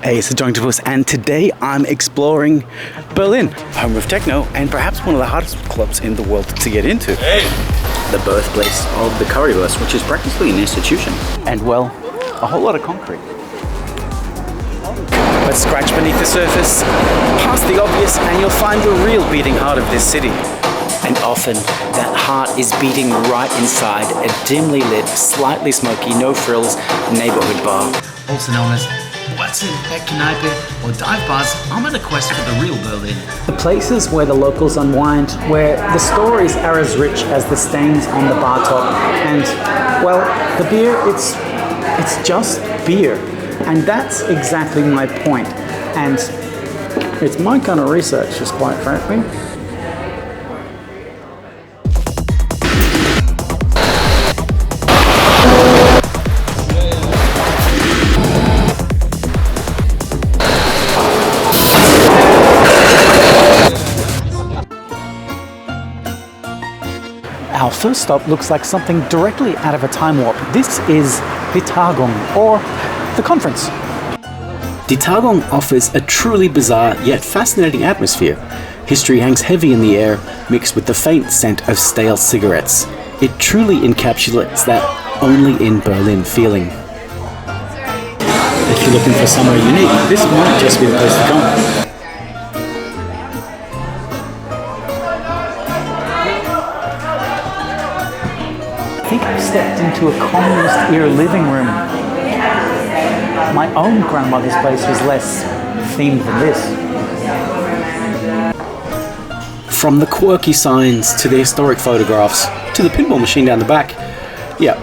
Hey, it's the Drunktopus, and today I'm exploring Berlin, home of techno and perhaps one of the hardest clubs in the world to get into. Hey. The birthplace of the Currywurst, which is practically an institution. And well, a whole lot of concrete. Let's scratch beneath the surface, past the obvious, and you'll find the real beating heart of this city. And often, that heart is beating right inside a dimly lit, slightly smoky, no-frills neighborhood bar. Also known as Zur Fetten Ecke or dive bars. I'm on a quest for the real Berlin. The places where the locals unwind, where the stories are as rich as the stains on the bar top. And, well, the beer, it's just beer. And that's exactly my point. And it's my kind of research, just quite frankly. Our first stop looks like something directly out of a time warp. This is the Tagung, or the conference. The Tagung offers a truly bizarre yet fascinating atmosphere. History hangs heavy in the air, mixed with the faint scent of stale cigarettes. It truly encapsulates that only in Berlin feeling. If you're looking for somewhere unique, this might just be the place to come. I think I've stepped into a communist-era living room. My own grandmother's place was less themed than this. From the quirky signs, to the historic photographs, to the pinball machine down the back, yeah,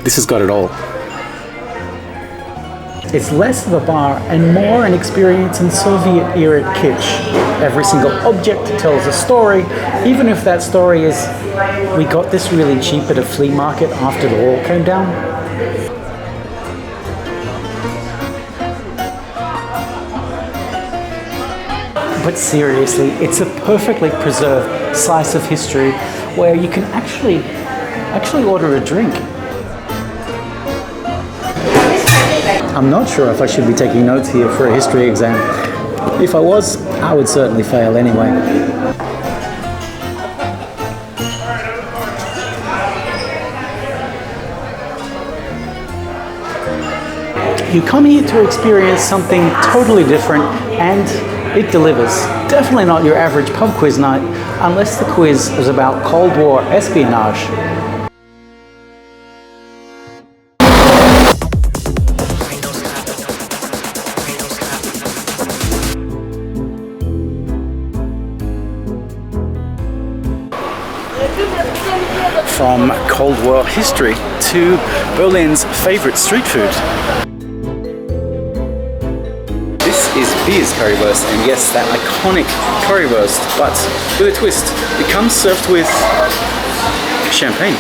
this has got it all. It's less of a bar and more an experience in Soviet-era kitsch. Every single object tells a story, even if that story is, we got this really cheap at a flea market after the wall came down. But seriously, it's a perfectly preserved slice of history where you can actually order a drink. I'm not sure if I should be taking notes here for a history exam. If I was, I would certainly fail anyway. You come here to experience something totally different, and it delivers. Definitely not your average pub quiz night, unless the quiz is about Cold War espionage. From Cold War history to Berlin's favorite street food. This is Biers Currywust, and yes, that iconic currywurst, but with a twist. It comes served with champagne.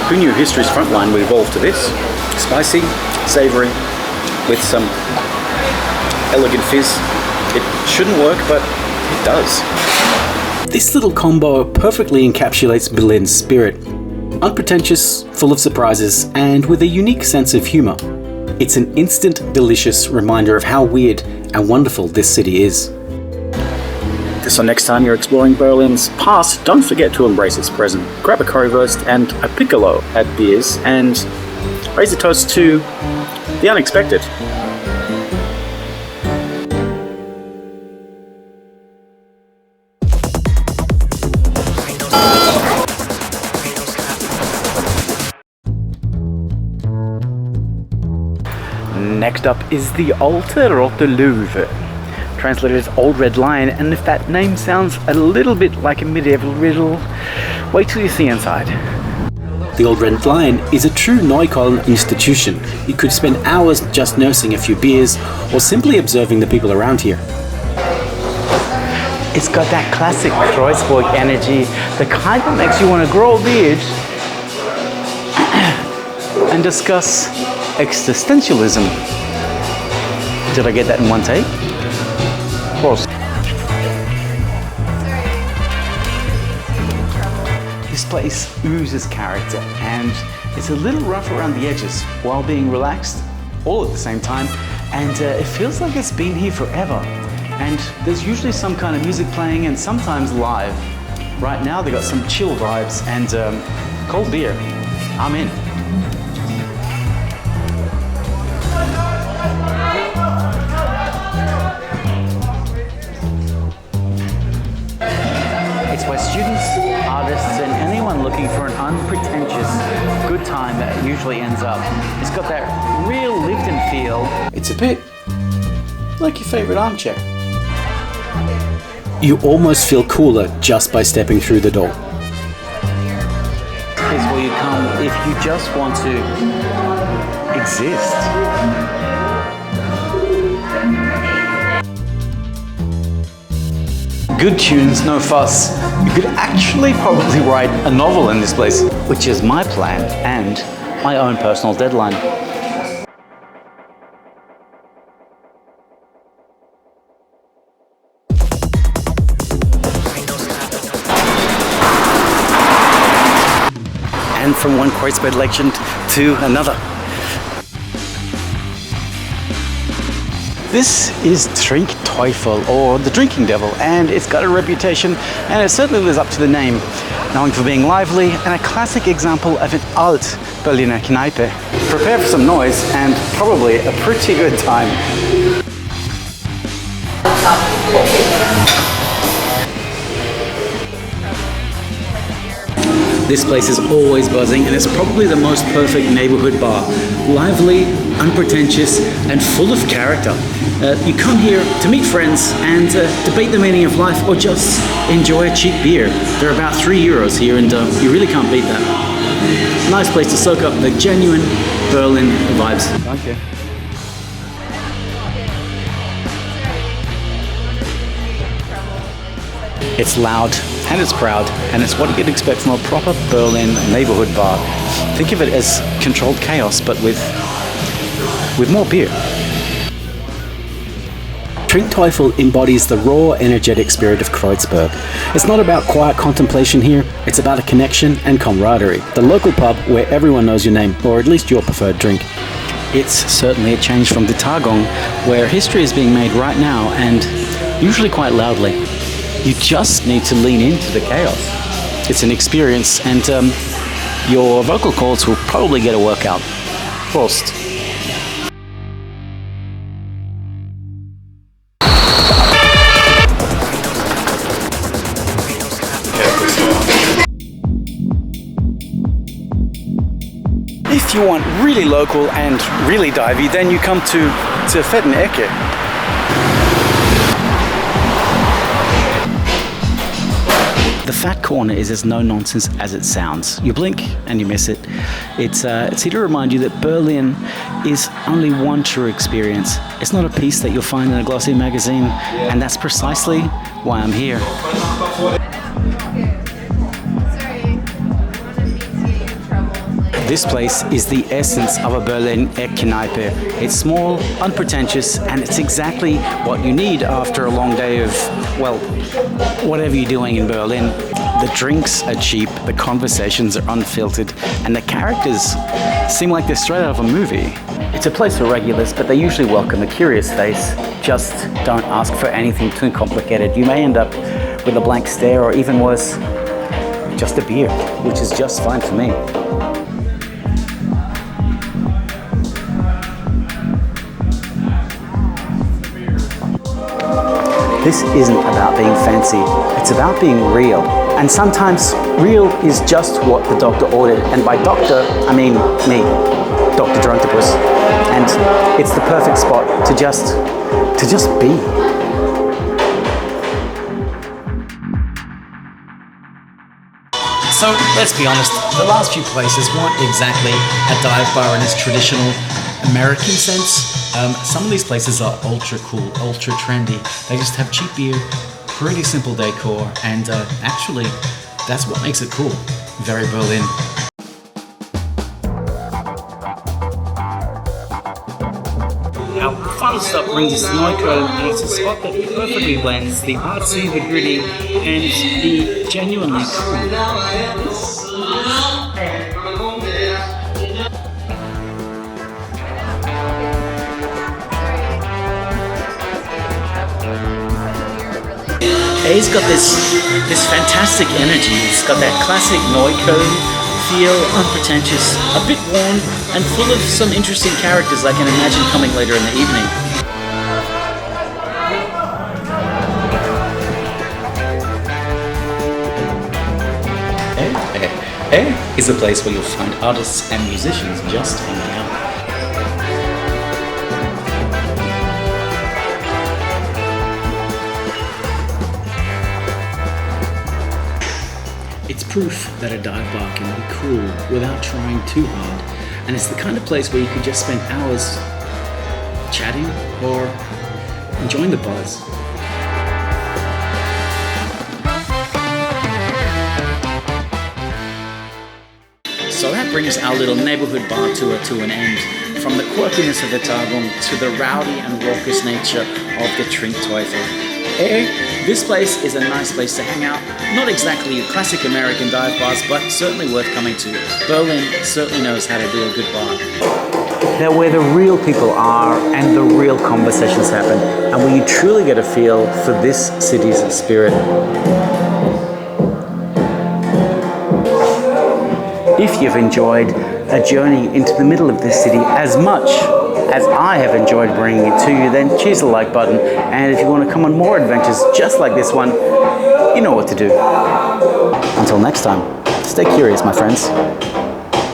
Who knew history's frontline would evolve to this? Spicy, savoury, with some elegant fizz. It shouldn't work, but it does. This little combo perfectly encapsulates Berlin's spirit. Unpretentious, full of surprises, and with a unique sense of humour. It's an instant, delicious reminder of how weird and wonderful this city is. So next time you're exploring Berlin's past, don't forget to embrace its present. Grab a currywurst and a piccolo at Biers and raise a toast to the unexpected. Next up is the Rote Löwe, translated as Old Red Lion, and if that name sounds a little bit like a medieval riddle, wait till you see inside. The Old Red Lion is a true Neukölln institution. You could spend hours just nursing a few beers or simply observing the people around here. It's got that classic Kreuzberg energy, the kind that makes you want to grow a beard and discuss existentialism. Did I get that in one take? Close. This place oozes character, and it's a little rough around the edges while being relaxed all at the same time, and it feels like it's been here forever. And there's usually some kind of music playing and sometimes live. Right now they got some chill vibes and cold beer. I'm in. It's where students, artists, and anyone looking for an unpretentious good time that usually ends up. It's got that real lived-in feel. It's a bit like your favorite armchair. You almost feel cooler just by stepping through the door. Is where you come if you just want to exist. Good tunes, no fuss. You could actually probably write a novel in this place, which is my plan and my own personal deadline. And from one Kreuzberg legend to another. This is Trinkteufel, or the drinking devil, and it's got a reputation, and it certainly lives up to the name, known for being lively and a classic example of an alt Berliner Kneipe. Prepare for some noise and probably a pretty good time. This place is always buzzing, and it's probably the most perfect neighborhood bar. Lively, unpretentious, and full of character. You come here to meet friends and debate the meaning of life, or just enjoy a cheap beer. They're about €3 here, and you really can't beat that. Nice place to soak up the genuine Berlin vibes. Okay. It's loud, and it's proud, and it's what you'd expect from a proper Berlin neighborhood bar. Think of it as controlled chaos, but with more beer. Trinkteufel embodies the raw, energetic spirit of Kreuzberg. It's not about quiet contemplation here, it's about a connection and camaraderie. The local pub where everyone knows your name, or at least your preferred drink. It's certainly a change from the Tagung, where history is being made right now, and usually quite loudly. You just need to lean into the chaos. It's an experience, and your vocal cords will probably get a workout. Prost. If you want really local and really divey, then you come to Zur Fetten Ecke. The Fat Corner is as no-nonsense as it sounds. You blink and you miss it. It's here to remind you that Berlin is only one true experience. It's not a piece that you'll find in a glossy magazine, and that's precisely why I'm here. This place is the essence of a Berlin Eckkneipe. It's small, unpretentious, and it's exactly what you need after a long day of, well, whatever you're doing in Berlin. The drinks are cheap, the conversations are unfiltered, and the characters seem like they're straight out of a movie. It's a place for regulars, but they usually welcome a curious face. Just don't ask for anything too complicated. You may end up with a blank stare, or even worse, just a beer, which is just fine for me. This isn't about being fancy, it's about being real. And sometimes real is just what the doctor ordered. And by doctor, I mean me, Dr. Drunktopoos. And it's the perfect spot to just be. So let's be honest, the last few places weren't exactly a dive bar in its traditional American sense. Some of these places are ultra cool, ultra trendy. They just have cheap beer, pretty simple decor, and actually, that's what makes it cool. Very Berlin. Our final stop brings us to Neukölln, and it's a spot that perfectly blends the artsy, the gritty, and the genuinely cool. Ehh's got this fantastic energy. It's got that classic Neukölln feel, unpretentious, a bit warm, and full of some interesting characters I can imagine coming later in the evening. Ehh is a place where you'll find artists and musicians just hanging out. It's proof that a dive bar can be cool without trying too hard, and it's the kind of place where you could just spend hours chatting or enjoying the buzz. So that brings our little neighborhood bar tour to an end. From the quirkiness of the Tagung to the rowdy and raucous nature of the Trinkteufel. This place is a nice place to hang out. Not exactly classic American dive bars, but certainly worth coming to. Berlin certainly knows how to do a good bar. They're where the real people are and the real conversations happen, and where you truly get a feel for this city's spirit. If you've enjoyed a journey into the middle of this city as much as I have enjoyed bringing it to you, then choose the like button. And if you want to come on more adventures just like this one, you know what to do. Until next time, stay curious, my friends.